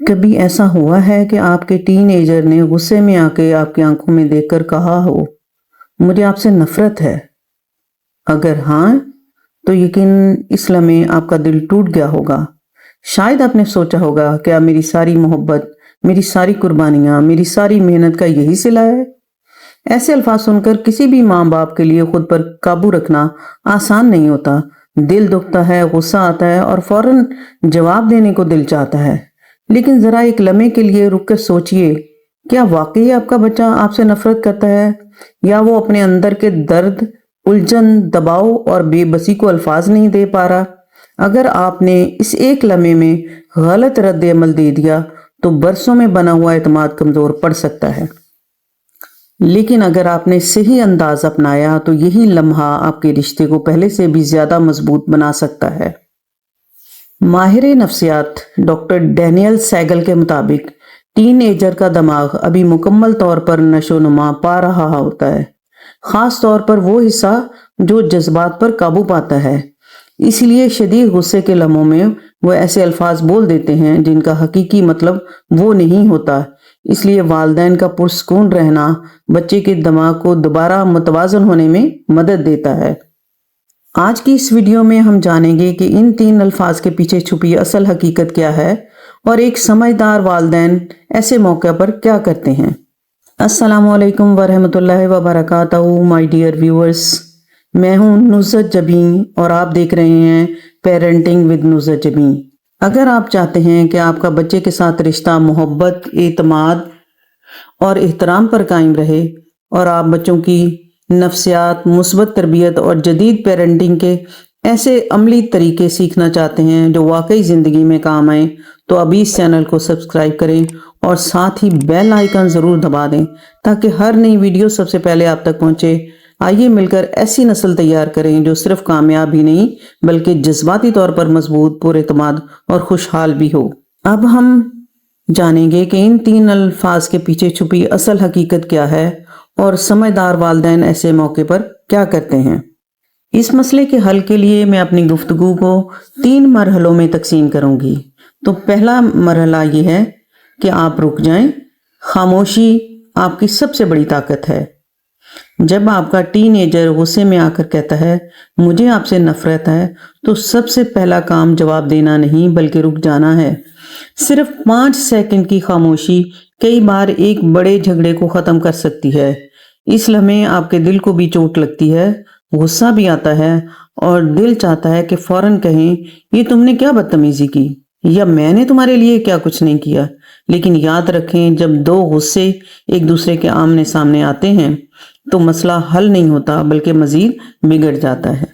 کبھی ایسا ہوا ہے کہ آپ کے ٹین ایجر نے غصے میں آ کے آپ کی آنکھوں میں دیکھ کر کہا ہو مجھے آپ سے نفرت ہے؟ اگر ہاں تو یقیناً اس لمحے آپ کا دل ٹوٹ گیا ہوگا۔ شاید آپ نے سوچا ہوگا کیا میری ساری محبت، میری ساری قربانیاں، میری ساری محنت کا یہی صلہ ہے؟ ایسے الفاظ سن کر کسی بھی ماں باپ کے لیے خود پر قابو رکھنا آسان نہیں ہوتا۔ دل دکھتا ہے، غصہ آتا ہے اور فوراً جواب دینے کو دل چاہتا ہے، لیکن ذرا ایک لمحے کے لیے رک کر سوچئے، کیا واقعی آپ کا بچہ آپ سے نفرت کرتا ہے، یا وہ اپنے اندر کے درد، الجھن، دباؤ اور بے بسی کو الفاظ نہیں دے پا رہا؟ اگر آپ نے اس ایک لمحے میں غلط رد عمل دے دیا تو برسوں میں بنا ہوا اعتماد کمزور پڑ سکتا ہے، لیکن اگر آپ نے صحیح انداز اپنایا تو یہی لمحہ آپ کے رشتے کو پہلے سے بھی زیادہ مضبوط بنا سکتا ہے۔ ماہر نفسیات ڈاکٹر ڈینیل سیگل کے مطابق ٹین ایجر کا دماغ ابھی مکمل طور پر نشو و نما پا رہا ہوتا ہے، خاص طور پر وہ حصہ جو جذبات پر قابو پاتا ہے۔ اس لیے شدید غصے کے لمحوں میں وہ ایسے الفاظ بول دیتے ہیں جن کا حقیقی مطلب وہ نہیں ہوتا۔ اس لیے والدین کا پرسکون رہنا بچے کے دماغ کو دوبارہ متوازن ہونے میں مدد دیتا ہے۔ آج کی اس ویڈیو میں ہم جانیں گے کہ ان 3 الفاظ کے پیچھے چھپی اصل حقیقت کیا ہے اور ایک سمجھدار والدین ایسے موقع پر کیا کرتے ہیں۔ السلام علیکم ورحمۃ اللہ وبرکاتہ مائی ڈیئر ویورز، میں ہوں نصرت جبیں اور آپ دیکھ رہے ہیں پیرنٹنگ ود نصرت جبیں۔ اگر آپ چاہتے ہیں کہ آپ کا بچے کے ساتھ رشتہ محبت، اعتماد اور احترام پر قائم رہے اور آپ بچوں کی نفسیات، مثبت تربیت اور جدید پیرنٹنگ کے ایسے عملی طریقے سیکھنا چاہتے ہیں جو واقعی زندگی میں کام آئیں، تو ابھی اس چینل کو سبسکرائب کریں اور ساتھ ہی بیل آئیکن ضرور دبا دیں تاکہ ہر نئی ویڈیو سب سے پہلے آپ تک پہنچے۔ آئیے مل کر ایسی نسل تیار کریں جو صرف کامیاب ہی نہیں بلکہ جذباتی طور پر مضبوط، پر اعتماد اور خوشحال بھی ہو۔ اب ہم جانیں گے کہ ان 3 الفاظ کے پیچھے چھپی اصل حقیقت کیا ہے اور سمجھدار والدین ایسے موقع پر کیا کرتے ہیں۔ اس مسئلے کے حل کے لیے میں اپنی گفتگو کو 3 مرحلوں میں تقسیم کروں گی۔ تو پہلا مرحلہ یہ ہے کہ آپ رک جائیں۔ خاموشی آپ کی سب سے بڑی طاقت ہے۔ جب آپ کا ٹین ایجر غصے میں آ کر کہتا ہے مجھے آپ سے نفرت ہے، تو سب سے پہلا کام جواب دینا نہیں بلکہ رک جانا ہے۔ صرف 5 سیکنڈ کی خاموشی کئی بار ایک بڑے جھگڑے کو ختم کر سکتی ہے۔ اس لمحے آپ کے دل کو بھی چوٹ لگتی ہے، غصہ بھی آتا ہے اور دل چاہتا ہے کہ فوراً کہیں یہ تم نے کیا بدتمیزی کی، یا میں نے تمہارے لیے کیا کچھ نہیں کیا۔ لیکن یاد رکھیں، جب 2 غصے ایک دوسرے کے آمنے سامنے آتے ہیں تو مسئلہ حل نہیں ہوتا بلکہ مزید بگڑ جاتا ہے۔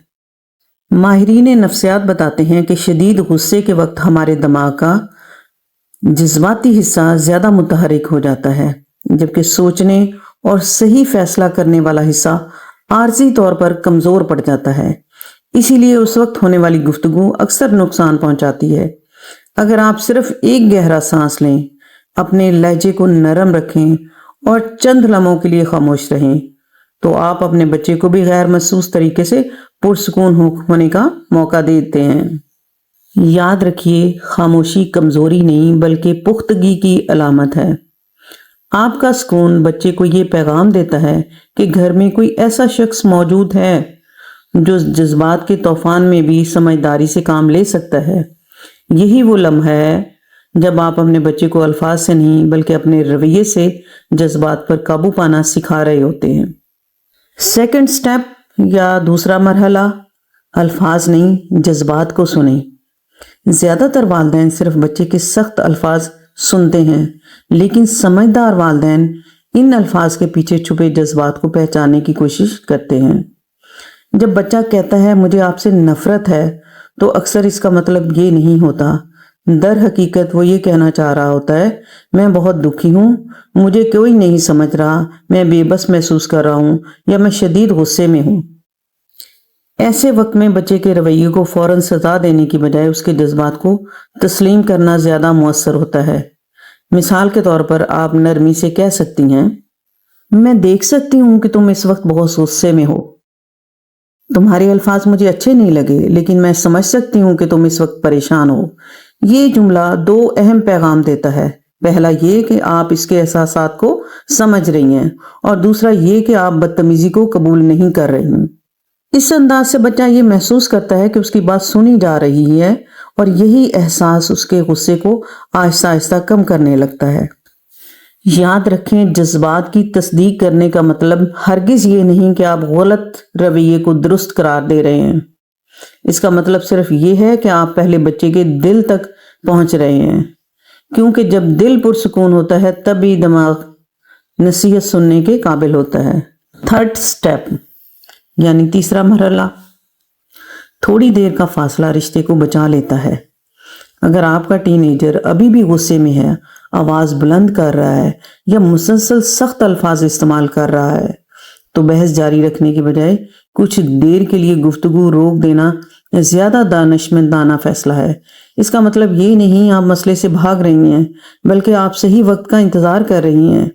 ماہرین نفسیات بتاتے ہیں کہ شدید غصے کے وقت ہمارے دماغ کا جذباتی حصہ زیادہ متحرک ہو جاتا ہے، جبکہ سوچنے اور صحیح فیصلہ کرنے والا حصہ عارضی طور پر کمزور پڑ جاتا ہے۔ اسی لیے اس وقت ہونے والی گفتگو اکثر نقصان پہنچاتی ہے۔ اگر آپ صرف ایک گہرا سانس لیں، اپنے لہجے کو نرم رکھیں اور چند لمحوں کے لیے خاموش رہیں، تو آپ اپنے بچے کو بھی غیر محسوس طریقے سے پرسکون ہونے کا موقع دیتے ہیں۔ یاد رکھیے، خاموشی کمزوری نہیں بلکہ پختگی کی علامت ہے۔ آپ کا سکون بچے کو یہ پیغام دیتا ہے کہ گھر میں کوئی ایسا شخص موجود ہے جو جذبات کے طوفان میں بھی سمجھداری سے کام لے سکتا ہے۔ یہی وہ لمحہ ہے جب آپ اپنے بچے کو الفاظ سے نہیں بلکہ اپنے رویے سے جذبات پر قابو پانا سکھا رہے ہوتے ہیں۔ سیکنڈ سٹیپ یا دوسرا مرحلہ، الفاظ نہیں جذبات کو سنیں۔ زیادہ تر والدین صرف بچے کے سخت الفاظ سنتے ہیں، لیکن سمجھدار والدین ان الفاظ کے پیچھے چھپے جذبات کو پہچاننے کی کوشش کرتے ہیں۔ جب بچہ کہتا ہے مجھے آپ سے نفرت ہے، تو اکثر اس کا مطلب یہ نہیں ہوتا۔ در حقیقت وہ یہ کہنا چاہ رہا ہوتا ہے میں بہت دکھی ہوں، مجھے کوئی نہیں سمجھ رہا، میں بے بس محسوس کر رہا ہوں، یا میں شدید غصے میں ہوں۔ ایسے وقت میں بچے کے رویے کو فوراً سزا دینے کی بجائے اس کے جذبات کو تسلیم کرنا زیادہ مؤثر ہوتا ہے۔ مثال کے طور پر آپ نرمی سے کہہ سکتی ہیں میں دیکھ سکتی ہوں کہ تم اس وقت بہت غصے میں ہو، تمہارے الفاظ مجھے اچھے نہیں لگے، لیکن میں سمجھ سکتی ہوں کہ تم اس وقت پریشان ہو۔ یہ جملہ دو اہم پیغام دیتا ہے۔ پہلا یہ کہ آپ اس کے احساسات کو سمجھ رہی ہیں، اور دوسرا یہ کہ آپ بدتمیزی کو قبول نہیں کر رہی ہیں۔ اس انداز سے بچہ یہ محسوس کرتا ہے کہ اس کی بات سنی جا رہی ہے، اور یہی احساس اس کے غصے کو آہستہ آہستہ کم کرنے لگتا ہے۔ یاد رکھیں، جذبات کی تصدیق کرنے کا مطلب ہرگز یہ نہیں کہ آپ غلط رویے کو درست قرار دے رہے ہیں۔ اس کا مطلب صرف یہ ہے کہ آپ پہلے بچے کے دل تک پہنچ رہے ہیں، کیونکہ جب دل پرسکون ہوتا ہے تبھی دماغ نصیحت سننے کے قابل ہوتا ہے۔ تھرڈ سٹیپ یعنی تیسرا مرحلہ، تھوڑی دیر کا فاصلہ رشتے کو بچا لیتا ہے۔ اگر آپ کا ٹین ایجر ابھی بھی غصے میں ہے، آواز بلند کر رہا ہے یا مسلسل سخت الفاظ استعمال کر رہا ہے، تو بحث جاری رکھنے کے بجائے کچھ دیر کے لیے گفتگو روک دینا زیادہ دانشمندانہ فیصلہ ہے۔ اس کا مطلب یہ نہیں آپ مسئلے سے بھاگ رہی ہیں، بلکہ آپ صحیح وقت کا انتظار کر رہی ہیں۔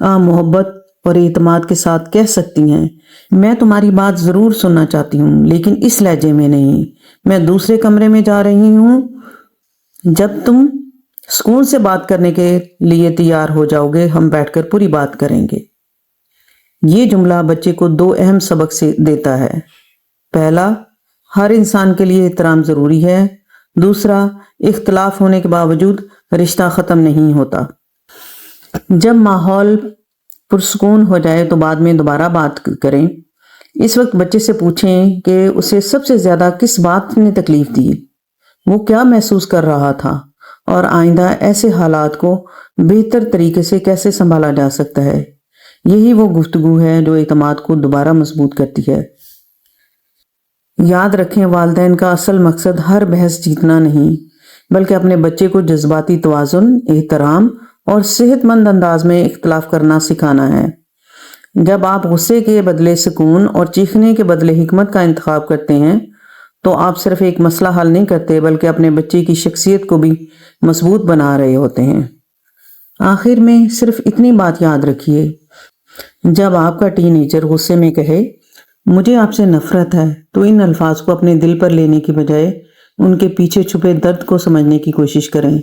آپ محبت اور اعتماد کے ساتھ کہہ سکتی ہیں، میں تمہاری بات ضرور سننا چاہتی ہوں، لیکن اس لہجے میں نہیں۔ میں دوسرے کمرے میں جا رہی ہوں، جب تم سکون سے بات کرنے کے لیے تیار ہو جاؤ گے ہم بیٹھ کر پوری بات کریں گے۔ یہ جملہ بچے کو دو اہم سبق سے دیتا ہے۔ پہلا، ہر انسان کے لیے احترام ضروری ہے۔ دوسرا، اختلاف ہونے کے باوجود رشتہ ختم نہیں ہوتا۔ جب ماحول پرسکون ہو جائے تو بعد میں دوبارہ بات کریں۔ اس وقت بچے سے پوچھیں کہ اسے سب سے زیادہ کس بات نے تکلیف دی، وہ کیا محسوس کر رہا تھا، اور آئندہ ایسے حالات کو بہتر طریقے سے کیسے سنبھالا جا سکتا ہے۔ یہی وہ گفتگو ہے جو اعتماد کو دوبارہ مضبوط کرتی ہے۔ یاد رکھیں، والدین کا اصل مقصد ہر بحث جیتنا نہیں، بلکہ اپنے بچے کو جذباتی توازن، احترام اور صحت مند انداز میں اختلاف کرنا سکھانا ہے۔ جب آپ غصے کے بدلے سکون اور چیخنے کے بدلے حکمت کا انتخاب کرتے ہیں تو آپ صرف ایک مسئلہ حل نہیں کرتے، بلکہ اپنے بچے کی شخصیت کو بھی مضبوط بنا رہے ہوتے ہیں۔ آخر میں صرف اتنی بات یاد رکھیے، جب آپ کا ٹین ایجر غصے میں کہے مجھے آپ سے نفرت ہے، تو ان الفاظ کو اپنے دل پر لینے کی بجائے ان کے پیچھے چھپے درد کو سمجھنے کی کوشش کریں۔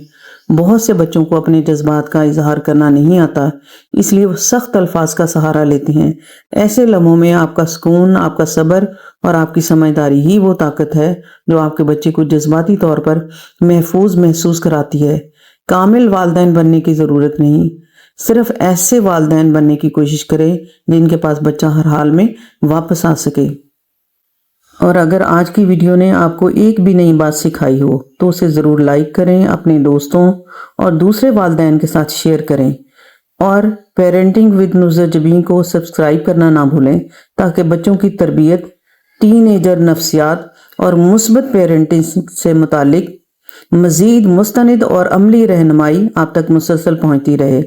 بہت سے بچوں کو اپنے جذبات کا اظہار کرنا نہیں آتا، اس لیے وہ سخت الفاظ کا سہارا لیتے ہیں۔ ایسے لمحوں میں آپ کا سکون، آپ کا صبر اور آپ کی سمجھداری ہی وہ طاقت ہے جو آپ کے بچے کو جذباتی طور پر محفوظ محسوس کراتی ہے۔ کامل والدین بننے کی ضرورت نہیں، صرف ایسے والدین بننے کی کوشش کریں جن کے پاس بچہ ہر حال میں واپس آ سکے۔ اور اگر آج کی ویڈیو نے آپ کو ایک بھی نئی بات سکھائی ہو تو اسے ضرور لائک کریں، اپنے دوستوں اور دوسرے والدین کے ساتھ شیئر کریں، اور پیرنٹنگ ود نصرت جبیں کو سبسکرائب کرنا نہ بھولیں تاکہ بچوں کی تربیت، ٹین ایجر نفسیات اور مثبت پیرنٹنگ سے متعلق مزید مستند اور عملی رہنمائی آپ تک مسلسل پہنچتی رہے۔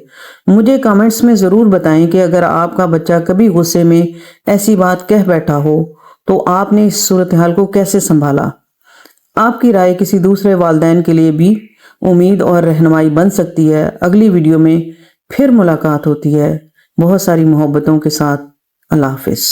مجھے کامنٹس میں ضرور بتائیں کہ اگر آپ کا بچہ کبھی غصے میں ایسی بات کہہ بیٹھا ہو تو آپ نے اس صورتحال کو کیسے سنبھالا۔ آپ کی رائے کسی دوسرے والدین کے لیے بھی امید اور رہنمائی بن سکتی ہے۔ اگلی ویڈیو میں پھر ملاقات ہوتی ہے، بہت ساری محبتوں کے ساتھ۔ اللہ حافظ۔